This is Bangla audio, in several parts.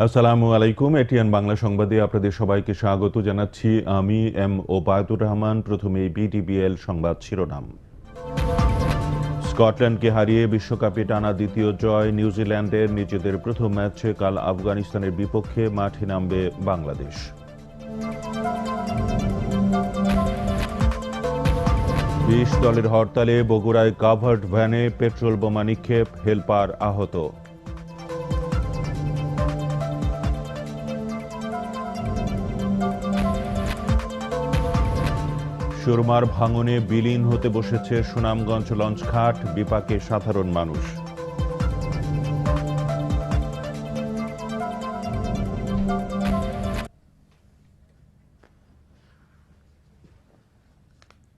আসসালামু আলাইকুম। এটিএন বাংলা সংবাদে আপনাদের সবাইকে স্বাগত জানাচ্ছি। আমি এম ওবায়দুর রহমান। প্রথমেই বিডিবিএল সংবাদ শিরোনাম। স্কটল্যান্ডকে হারিয়ে বিশ্বকাপে টানা দ্বিতীয় জয় নিউজিল্যান্ডের। নিজেদের প্রথম ম্যাচে কাল আফগানিস্তানের বিপক্ষে মাঠে নামবে বাংলাদেশ। 20 দলের হরতালে বগুড়ায় কাভার্ড ভ্যানে পেট্রোল বোমা নিক্ষেপ, হেলপার আহত। সুরমার ভাঙনে বিলীন হতে বসেছে সুনামগঞ্জ লঞ্চঘাট, বিপাকে সাধারণ মানুষ।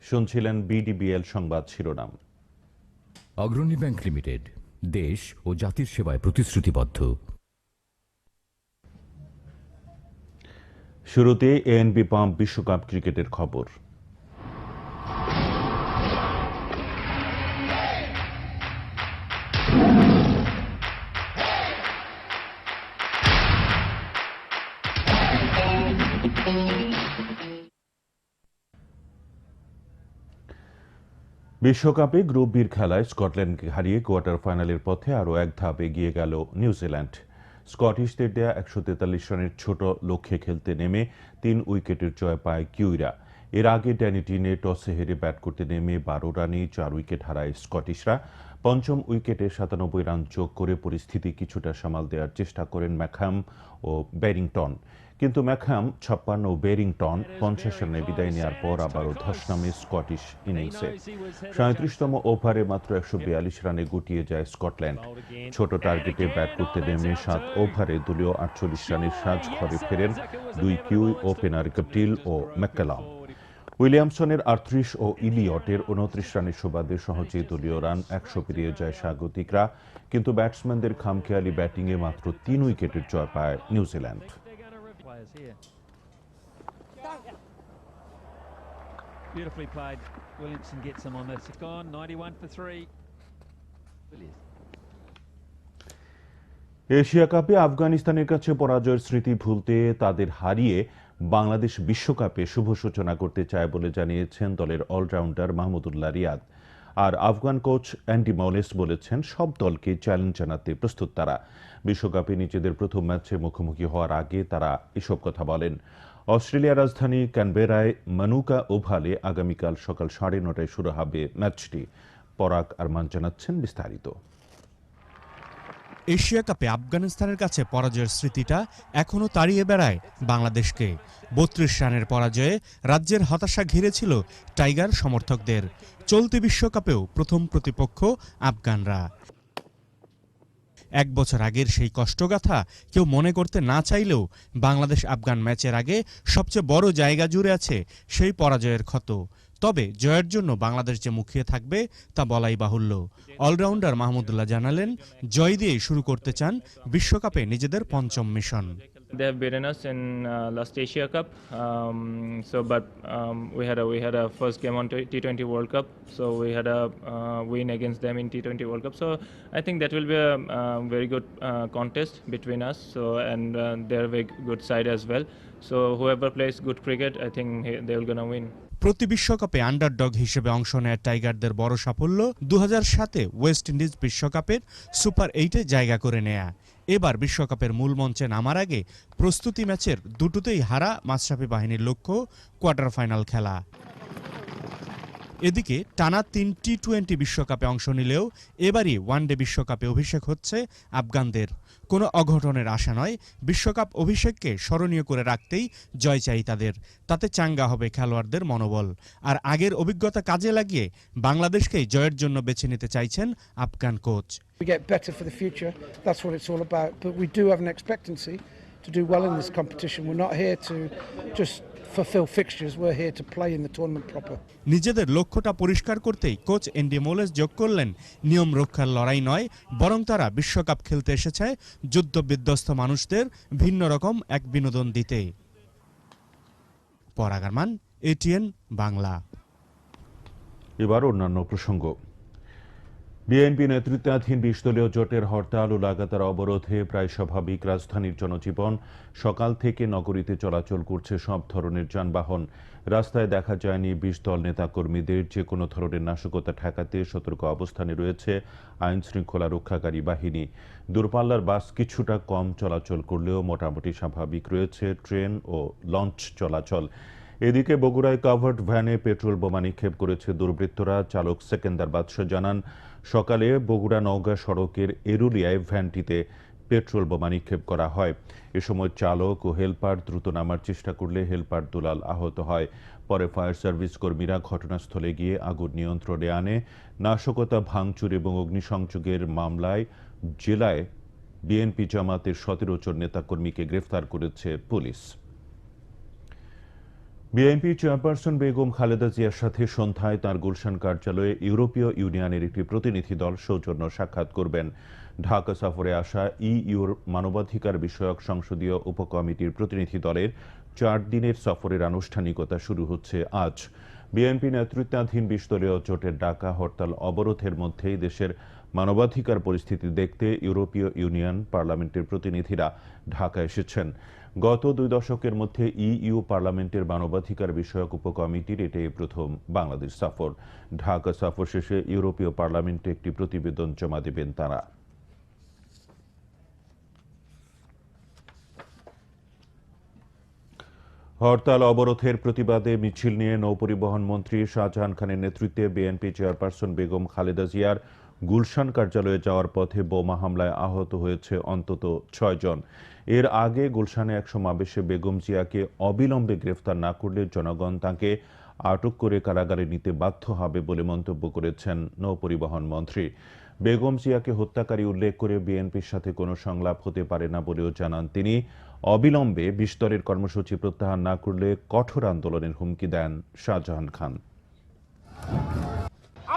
শুনছিলেন বিডিবিএল সংবাদ শিরোনাম। অগ্রণী ব্যাংক লিমিটেড, দেশ ও জাতির সেবায় প্রতিশ্রুতিবদ্ধ। শুরুতে এএনবি পাম্প বিশ্বকাপ ক্রিকেটের খবর। বিশ্বকাপে গ্রুপ বির খেলায় স্কটল্যান্ডকে হারিয়ে কোয়ার্টার ফাইনালের পথে আরও এক ধাপ এগিয়ে গেল নিউজিল্যান্ড। স্কটিশদের দেয়া 143 রানের ছোট লক্ষ্যে খেলতে নেমে 3 উইকেটের জয় পায় কিউইরা। এর আগে ড্যানিটিনে টসে হেরে ব্যাট করতে নেমে 12 রানে 4 উইকেট হারায় স্কটিশরা। পঞ্চম উইকেটে 97 রান যোগ করে পরিস্থিতি কিছুটা সামাল দেওয়ার চেষ্টা করেন ম্যাকহাম ও ব্যারিংটন, কিন্তু ম্যাকহাম 56 ও ব্যারিংটন 50 রানে বিদায় নেওয়ার পর আবারও ধস নামে স্কটিশ ইনিংসে। 37তম ওভারে মাত্র 142 রানে গুটিয়ে যায় স্কটল্যান্ড। ছোট টার্গেটে ব্যাট করতে নেমে 7 ওভারে দলীয় 48 রানের সাজ ঘরে ফেরেন 2 কিউই ওপেনার গপটিল ও ম্যাককালাম। উইলিয়ামসনের 38 ও ইলিয়টের 29 রানের সুবাদে সহজেই দলীয় রান 100 পেরিয়ে যায় স্বাগতিকরা, কিন্তু ব্যাটসম্যানদের খামখেয়ালি ব্যাটিংয়ে মাত্র 3 উইকেটের জয় পায় New Zealand. Beautifully played. Williamson gets him on this. It's gone 91 for 3. Asia কাপে আফগানিস্তানের কাছে পরাজয়ের স্মৃতি ভুলতে তাদের হারিয়ে বাংলাদেশ বিশ্বকাপে শুভ সূচনা করতে চায় বলে জানিয়েছেন দলের অলরাউন্ডার মাহমুদুল্লাহ রিয়াদ। আর আফগান কোচ অ্যান্ডি মলেস বলেছেন সব দলকে চ্যালেঞ্জ জানাতে প্রস্তুত তারা। বিশ্বকাপে নিজেদের প্রথম ম্যাচে মুখোমুখি হওয়ার আগে তারা এসব কথা বলেন। অস্ট্রেলিয়ার রাজধানী ক্যানবেরায় মানুকা ওভালে আগামীকাল সকাল 9:30টায় শুরু হবে ম্যাচটি। পরাগ আরমান জানাচ্ছেন বিস্তারিত। এশিয়া কাপে আফগানিস্তানের কাছে পরাজয়ের স্মৃতিটা এখনও তাড়িয়ে বেড়ায় বাংলাদেশকে। 32 রানের পরাজয়ে রাজ্যের হতাশা ঘিরেছিল টাইগার সমর্থকদের। চলতি বিশ্বকাপেও প্রথম প্রতিপক্ষ আফগানরা। 1 বছর আগের সেই কষ্টগাথা কেউ মনে করতে না চাইলেও বাংলাদেশ আফগান ম্যাচের আগে সবচেয়ে বড় জায়গা জুড়ে আছে সেই পরাজয়ের ক্ষত। তবে জয়ের জন্য বাংলাদেশ যে মুখিয়ে থাকবে তা বলাই বাহুল্য। অলরাউন্ডার মাহমুদুল্লাহ জানালেন, জয় দিয়েই শুরু করতে চান বিশ্বকাপে নিজেদের পঞ্চম mission. They have beaten us in last Asia Cup, but we had a first game on T20 World Cup, so we had a win against them in T20 World Cup. So I think that will be a very good contest between us. So and they're a very good side as well. So whoever plays good cricket, I think they're gonna win. প্রতি বিশ্বকাপে আন্ডারডগ হিসেবে অংশ নেয় টাইগারদের বড় সাফল্য 2007-এ ওয়েস্ট ইন্ডিজ বিশ্বকাপের সুপার 8-এ জায়গা করে নেয়া। এবার বিশ্বকাপের মূল মঞ্চে নামার আগে প্রস্তুতি ম্যাচের দুটোতেই হারা মাশরাফি বাহিনীর লক্ষ্য কোয়ার্টার ফাইনাল খেলা। এদিকে টানা 3 টি-20 বিশ্বকাপে অংশ নিলেও এবারই ওয়ানডে বিশ্বকাপে অভিষেক হচ্ছে আফগানদের। কোনো অঘটনের আশা নয়, বিশ্বকাপ অভিষেককে স্মরণীয় করে রাখতেই জয় চাই তাদের। তাতে চাঙ্গা হবে খেলোয়াড়দের মনোবল। আর আগের অভিজ্ঞতা কাজে লাগিয়ে বাংলাদেশকেই জয়ের জন্য বেছে নিতে চাইছেন Afghan coach. We get better for the future. That's what it's all about. But we do have an expectancy to do well in this competition. We're not here to just fulfill fixtures. We're here to play in the tournament proper. নিজেদের লক্ষ্যটা পরিষ্কার করতেই কোচ এন্ডি মোলেস যোগ করলেন, নিয়ম রক্ষার লড়াই নয়, বরং তারা বিশ্বকাপ খেলতে এসেছে যুদ্ধ বিধ্বস্ত মানুষদের ভিন্ন রকম এক বিনোদন দিতে। পরাগ আরমান, এটিএন বাংলা। এবার অন্যান্য প্রসঙ্গ। বিএনপি নেতৃত্বাধীন ২০ দলীয় জোটের হরতাল ও লাগাতার অবরোধে প্রায় স্বাভাবিক রাজধানীর জনজীবন। সকাল থেকে নগরীতে চলাচল করছে সব ধরনের যানবাহন। রাস্তায় দেখা যায়নি ২০ দল নেতাকর্মীদের। যে কোনো ধরনের নাশকতা ঠেকাতে সতর্ক অবস্থানে রয়েছে আইন শৃঙ্খলা রক্ষাকারী বাহিনী। দূরপাল্লার বাস কিছুটা কম চলাচল করলেও মোটামুটি স্বাভাবিক রয়েছে ট্রেন ও লঞ্চ চলাচল। এদিকে বগুড়ায় কাভার্ড ভ্যানে পেট্রোল বোমা নিক্ষেপ করেছে দুর্বৃত্তরা। চালক সেকেন্দার বাদশা জানান, সকালে বগুড়া নওগাঁ সড়কের এরুলিয়ায় ভ্যানটিতে পেট্রোল বোমা নিক্ষেপ করা হয়। এ সময় চালক ও হেলপার দ্রুত নামার চেষ্টা করলে হেলপার দুলাল আহত হয়। পরে ফায়ার সার্ভিস কর্মীরা ঘটনাস্থলে গিয়ে আগুন নিয়ন্ত্রণে আনে। নাশকতা, ভাঙচুর এবং অগ্নিসংযোগের মামলায় জেলায় বিএনপি জামাতের ১৭ জন নেতাকর্মীকে গ্রেফতার করেছে police. BNP chairperson Begum Khaleda জিয়ার সাথে সন্ধ্যায় তাঁর গুলশান কার্যালয়ে ইউরোপীয় ইউনিয়নের একটি প্রতিনিধি দল সৌজন্য সাক্ষাৎ করবেন। ঢাকা সফরে আসা ইইউর মানবাধিকার বিষয়ক সংসদীয় উপকমিটির প্রতিনিধি দলের ৪ দিনের সফরের আনুষ্ঠানিকতা শুরু হচ্ছে আজ। বিএনপি নেতৃত্বাধীন ২০ দলীয় জোটের ডাকা হরতাল অবরোধের মধ্যেই দেশের মানবাধিকার পরিস্থিতি দেখতে ইউরোপীয় ইউনিয়ন পার্লামেন্টের প্রতিনিধিরা ঢাকা এসেছেন। গত ২ দশকের মধ্যে ইইউ পার্লামেন্টের মানবাধিকার বিষয়ক উপকমিটির এটাই প্রথম বাংলাদেশ সফর। ঢাকা সফর শেষে ইউরোপীয় পার্লামেন্টে একটি প্রতিবেদন জমা দেবেন তারা। হরতাল অবরোধের প্রতিবাদে মিছিল নিয়ে নৌপরিবহন মন্ত্রী শাহজাহান খানের নেতৃত্বে বিএনপি চেয়ারপারসন বেগম খালেদা জিয়ার গুলশান কার্যালয়ে যাওয়ার পথে বোমা হামলায় আহত হয়েছে অন্তত ৬ জন। এর আগে গুলশানে এক সমাবেশে বেগম জিয়াকে অবিলম্বে গ্রেফতার না করলে জনগণ তাঁকে আটক করে কারাগারে নিতে বাধ্য হবে বলে মন্তব্য করেছেন নৌপরিবহন মন্ত্রী। বেগম জিয়াকে হত্যাকারী উল্লেখ করে বিএনপির সাথে কোনো সংলাপ হতে পারে না বলেও জানান তিনি। অবিলম্বে ২০ দলের কর্মসূচি প্রত্যাহার না করলে কঠোর আন্দোলনের হুমকি দেন শাহজাহান খান।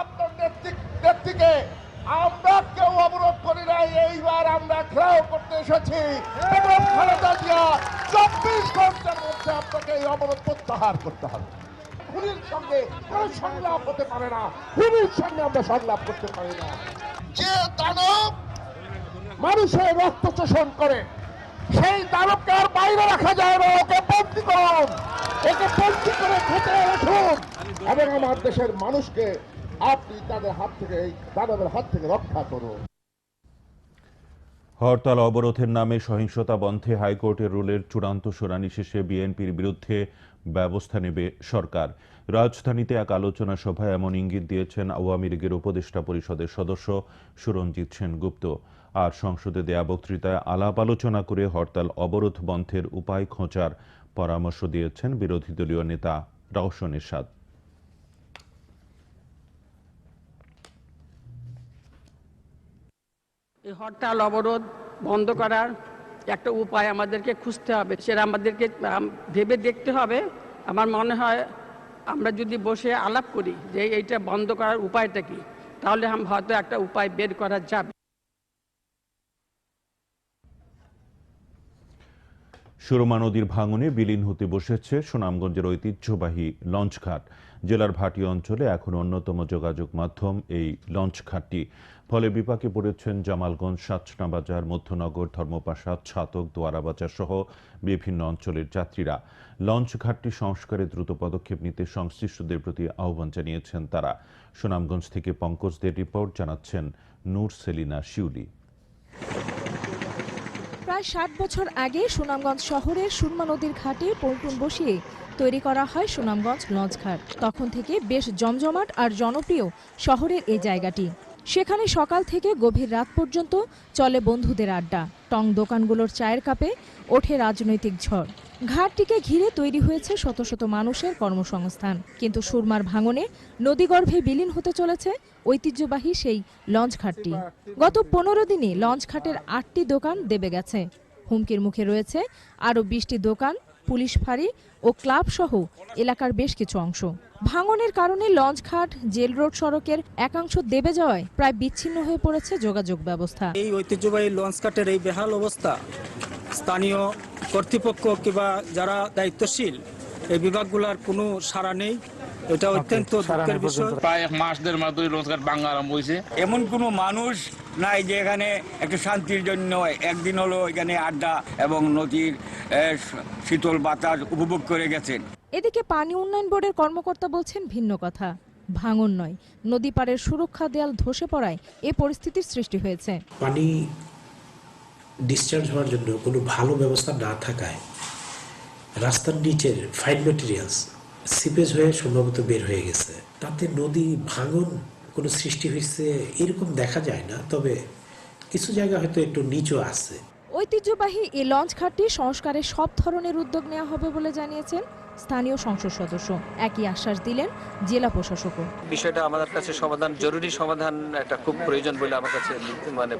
আপনার নেত্রীকে আমরা কেউ অবরোধ করি নাই, এইবার আমরা ঘেরাও করতে এসেছি। বেগম খালেদা জিয়া ২৪ ঘন্টার মধ্যে আপনাকে এই অবরোধ প্রত্যাহার করতে হবে। খুনির সঙ্গে কোনো সংলাপ হতে পারে না, খুনির সঙ্গে আমরা সংলাপ করতে পারি না। যে দানব মানুষের রক্ত শোষণ করে, সেই দানবকে আর বাইরে রাখা যায় না। ওকে বন্দী করুন, ওকে বন্দী করে খেতে রাখুন এবং আমার দেশের মানুষকে আপনি তাদের হাত থেকে, এই দানবের হাত থেকে রক্ষা করুন। হরতাল অবরোধের নামে সহিংসতা বন্ধে হাইকোর্টের রুলের চূড়ান্ত শুনানি শেষে বিএনপির বিরুদ্ধে ব্যবস্থা নেবে সরকার। রাজধানীতে এক আলোচনা সভায় এমন ইঙ্গিত দিয়েছেন আওয়ামী লীগের উপদেষ্টা পরিষদের সদস্য সুরঞ্জিত সেনগুপ্ত। আর সংসদে দেয়া বক্তৃতায় আলাপ আলোচনা করে হরতাল অবরোধ বন্ধের উপায় খোঁজার পরামর্শ দিয়েছেন বিরোধী দলীয় নেতা রওশন এরশাদ। এই হরতাল অবরোধ বন্ধ করার একটা উপায় আমাদেরকে খুঁজতে হবে, সেটা আমাদেরকে ভেবে দেখতে হবে। আমার মনে হয় আমরা যদি বসে আলাপ করি যে এইটা বন্ধ করার উপায়টা কি, তাহলে হয়তো একটা উপায় বের করা যাবে। সুরমা নদীর ভাঙনে বিলীন হতে বসেছে সুনামগঞ্জের ঐতিহ্যবাহী লঞ্চঘাট। জেলার ভাটি অঞ্চলে এখন অন্যতম যোগাযোগ মাধ্যম এই লঞ্চঘাটটি। ফলে বিপাকে পড়েছেন জামালগঞ্জ, সাতনা বাজার, মধ্যনগর, ধর্মপাশা, ছাতক, দোয়ারাবাজার সহ বিভিন্ন অঞ্চলের যাত্রীরা। লঞ্চঘাটটি সংস্কারে দ্রুত পদক্ষেপ নিতে সংশ্লিষ্টদের প্রতি আহ্বান জানিয়েছেন তারা। সুনামগঞ্জ থেকে পঙ্কজদের রিপোর্ট, জানাচ্ছেন নূর সেলিনা শিউলি। প্রায় ৬০ বছর আগে সুনামগঞ্জ শহরের সুরমা নদীর ঘাটে পন্টুন বসিয়ে তৈরি করা হয় সুনামগঞ্জ লঞ্চঘাট। তখন থেকে বেশ জমজমাট আর জনপ্রিয় শহরের এই জায়গাটি। সেখানে সকাল থেকে গভীর রাত পর্যন্ত চলে বন্ধুদের আড্ডা, টং দোকানগুলোর চায়ের কাপে ওঠে রাজনৈতিক ঝড়। ঘাটটিকে ঘিরে তৈরি হয়েছে শত শত মানুষের কর্মসংস্থান। কিন্তু সুরমার ভাঙনে নদীগর্ভে বিলীন হতে চলেছে ঐতিহ্যবাহী সেই লঞ্চঘাটটি। গত ১৫ দিনে লঞ্চঘাটের ৮টি দোকান দেবে গেছে। হুমকির মুখে রয়েছে আরও ২০টি দোকান, পুলিশ ফাঁড়ি ও ক্লাব সহ এলাকার বেশ কিছু অংশ। ভাঙনের কারণে লঞ্চঘাট জেল রোড সড়কের একাংশ দেবে যাওয়ায় প্রায় বিচ্ছিন্ন হয়ে পড়েছে যোগাযোগ ব্যবস্থা। এই ঐতিহ্যবাহী লঞ্চঘাটের এই বেহাল অবস্থা স্থানীয় কর্তৃপক্ষ কিংবা যারা দায়িত্বশীল এই বিভাগগুলোর কোনো সাড়া নেই। এটা অত্যন্ত দুঃখের বিষয়। প্রায় 1 মাস 1.5 মাস ধরে রোজগার ভাঙা আরম্ভ হয়েছে। এমন কোনো মানুষ নাই যে এখানে একটু শান্তির জন্য একদিন হলো এখানে আড্ডা এবং নদীর শীতল বাতাস উপভোগ করে গেছেন। এদিকে পানি উন্নয়ন বোর্ডের কর্মকর্তা বলছেন ভিন্ন কথা। ভাঙন নয়, নদী পাড়ের সুরক্ষা দেয়াল ধসে পড়ায় এ পরিস্থিতির সৃষ্টি হয়েছে। পানি ডিসচার্জ হওয়ার জন্য কোনো ভালো ব্যবস্থা না থাকায় রাস্তার নিচের ফাইন ম্যাটেরিয়ালস সিপেজ হয়ে সম্ভবত বের হয়ে গেছে। তাতে নদী ভাঙন কোনো সৃষ্টি হয়েছে এরকম দেখা যায় না, তবে কিছু জায়গা হয়তো একটু নিচু আছে। ঐতিহ্যবাহী এই লঞ্চ ঘাটটি সংস্কারে সব ধরনের উদ্যোগ নেওয়া হবে বলে জানিয়েছেন স্থানীয় সংসদ সদস্য। একই আশ্বাস দিলেন জেলা প্রশাসকও। বিষয়টা আমাদের কাছে সমাধান, জরুরি সমাধান একটা খুব প্রয়োজন বলে আমার কাছে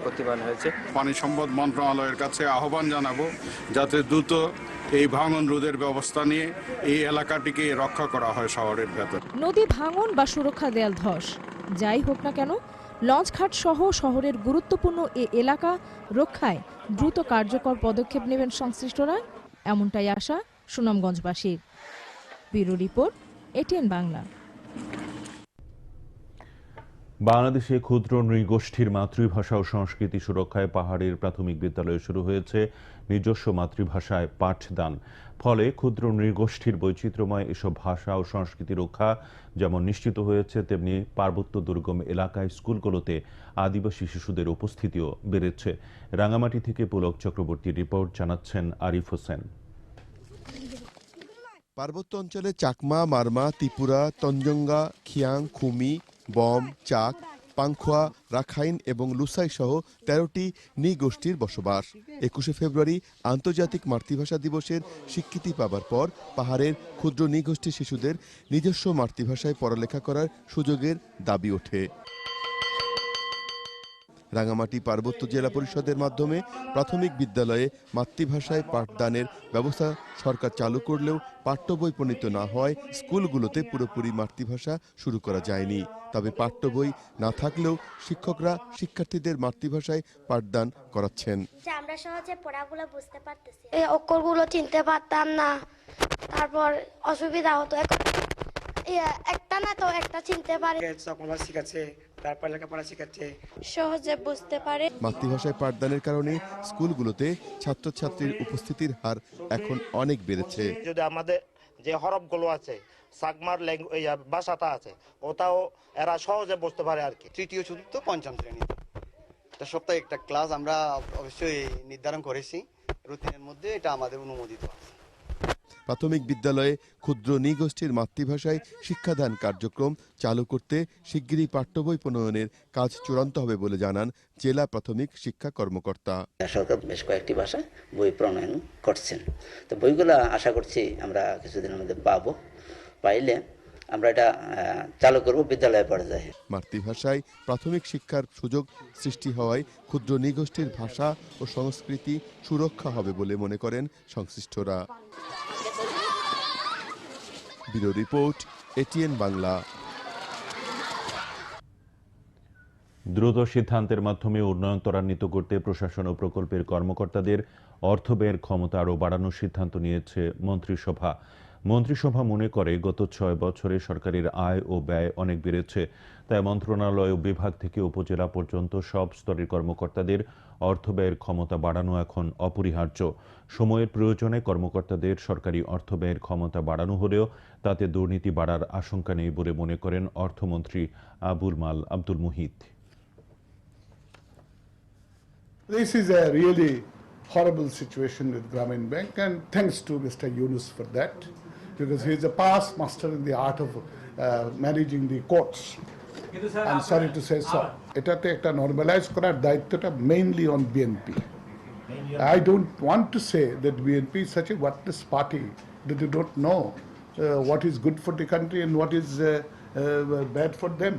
প্রতিমান হয়েছে। পানি সম্পদ মন্ত্রণালয়ের কাছে আহ্বান জানাবো যাতে দ্রুত এই ভাঙন রোধের ব্যবস্থা নিয়ে এই এলাকাটিকে রক্ষা করা হয় শহরের ভেতর। নদী ভাঙন বা সুরক্ষা দেয়াল ধস যাই হোক না কেন, লঞ্চঘাট সহ শহরের গুরুত্বপূর্ণ এ এলাকা রক্ষায় দ্রুত কার্যকর পদক্ষেপ নেবেন সংশ্লিষ্টরা, এমনটাই আশা সুনামগঞ্জবাসীর। Bureau report, ATN Bangla. বাংলাদেশে ক্ষুদ্র নৃগোষ্ঠীর মাতৃভাষা ও সংস্কৃতি সুরক্ষায় পাহাড়ের প্রাথমিক বিদ্যালয়ে শুরু হয়েছে নিজস্ব মাতৃভাষায় পাঠদান। ফলে ক্ষুদ্র নৃগোষ্ঠীর বৈচিত্র্যময় এসব ভাষা ও সংস্কৃতি রক্ষা যেমন নিশ্চিত হয়েছে, তেমনি পার্বত্য দুর্গম এলাকায় স্কুলগুলোতে আদিবাসী শিশুদের উপস্থিতিও বেড়েছে। রাঙামাটি থেকে পুলক চক্রবর্তীর রিপোর্ট, জানাচ্ছেন আরিফ হোসেন। পার্বত্য অঞ্চলে চাকমা, মারমা, ত্রিপুরা, তঞ্জঙ্গা, খিয়াং, খুমি, বম, চাক, পাংখোয়া, রাখাইন এবং লুসাই সহ ১৩টি নৃগোষ্ঠীর বসবাস। ২১শে ফেব্রুয়ারি আন্তর্জাতিক মাতৃভাষা দিবসের স্বীকৃতি পাবার পর পাহাড়ের ক্ষুদ্র নৃগোষ্ঠীর শিশুদের নিজস্ব মাতৃভাষায় পড়ালেখা করার সুযোগের দাবি ওঠে। রাঙামাটি পার্বত্য জেলা পরিষদের মাধ্যমে প্রাথমিক বিদ্যালয়ে মাতৃভাষায় পাঠদানের ব্যবস্থা সরকার চালু করলেও পাঠ্য বই প্রণীত না হয় স্কুলগুলোতে পুরোপুরি মাতৃভাষা শুরু করা যায়নি। তবে পাঠ্য বই না থাকলেও শিক্ষকরা শিক্ষার্থীদের মাতৃভাষায় পাঠদান করাচ্ছেন। আমরা সহজে পড়াগুলো বুঝতে পারতেছি, এই অক্ষরগুলো চিনতে পারতাম না, তারপর অসুবিধা হতো। একটা না তো একটা চিনতে পারে, শিখাচ্ছে, তারপর লেখাপড়া শিখাচ্ছে, সহজে বুঝতে পারে। মাতৃভাষায় পাঠদানের কারণে স্কুলগুলোতে ছাত্রছাত্রীর উপস্থিতির হার এখন অনেক বেড়েছে। যদি আমাদের যে হরফগুলো আছে, সাকমার ভাষাটা আছে, ওটাও এরা সহজে বুঝতে পারে আর কি। তৃতীয়, চতুর্থ, পঞ্চম শ্রেণী সপ্তাহে একটা ক্লাস আমরা অবশ্যই নির্ধারণ করেছি রুটিনের মধ্যে, এটা আমাদের অনুমোদিত আছে। প্রাথমিক বিদ্যালয়ে ক্ষুদ্র নৃগোষ্ঠীর মাতৃভাষায় শিক্ষাদান কার্যক্রম চালু করতে শিগগিরই পাঠ্য বই প্রণয়নের কাজ চূড়ান্ত হবে বলে জানান জেলা প্রাথমিক শিক্ষা কর্মকর্তা। সরকার বেশ কয়েকটি ভাষায় বই প্রণয়ন করছেন, তো বইগুলো আশা করছি আমরা কিছুদিনের মধ্যে পাইলে আমরা এটা চালু করব বিদ্যালয় পর্যায়ে। মাতৃভাষায় প্রাথমিক শিক্ষার সুযোগ সৃষ্টি হওয়ায় ক্ষুদ্র নৃগোষ্ঠীর ভাষা ও সংস্কৃতি সুরক্ষা হবে বলে মনে করেন সংশ্লিষ্টরা। Bureau report, ATN Bangla. দ্রুত সিদ্ধান্তের মাধ্যমে উন্নয়ন ত্বরান্বিত করতে প্রশাসন ও প্রকল্পের কর্মকর্তাদের অর্থ ব্যয়ের ক্ষমতা আরও বাড়ানোর সিদ্ধান্ত নিয়েছে মন্ত্রিসভা। মন্ত্রিসভা মনে করে গত ৬ বছরে সরকারের আয় ও ব্যয় অনেক বেড়েছে, তাই মন্ত্রণালয় ও বিভাগ থেকে উপজেলা পর্যন্ত সব স্তরের কর্মকর্তাদের অর্থ ব্যয়ের ক্ষমতা বাড়ানো এখন অপরিহার্য। সময়ের প্রয়োজনে কর্মকর্তাদের সরকারি অর্থ ব্যয়ের ক্ষমতা বাড়ানো হলেও তাতে দুর্নীতি বাড়ার আশঙ্কা নেই বলে মনে করেন অর্থমন্ত্রী আবুল মাল Abdul Muhith. This is a really horrible situation with Grameen Bank, and thanks to Mr. Yunus for that, because he is a past master in the art of managing the courts. I'm sorry to say so. এটাতে একটা নরমালাইজ করার দায়িত্বটা mainly on BNP. I don't want to say that BNP is such a worthless party that they don't know what is good for the country and what is bad for them.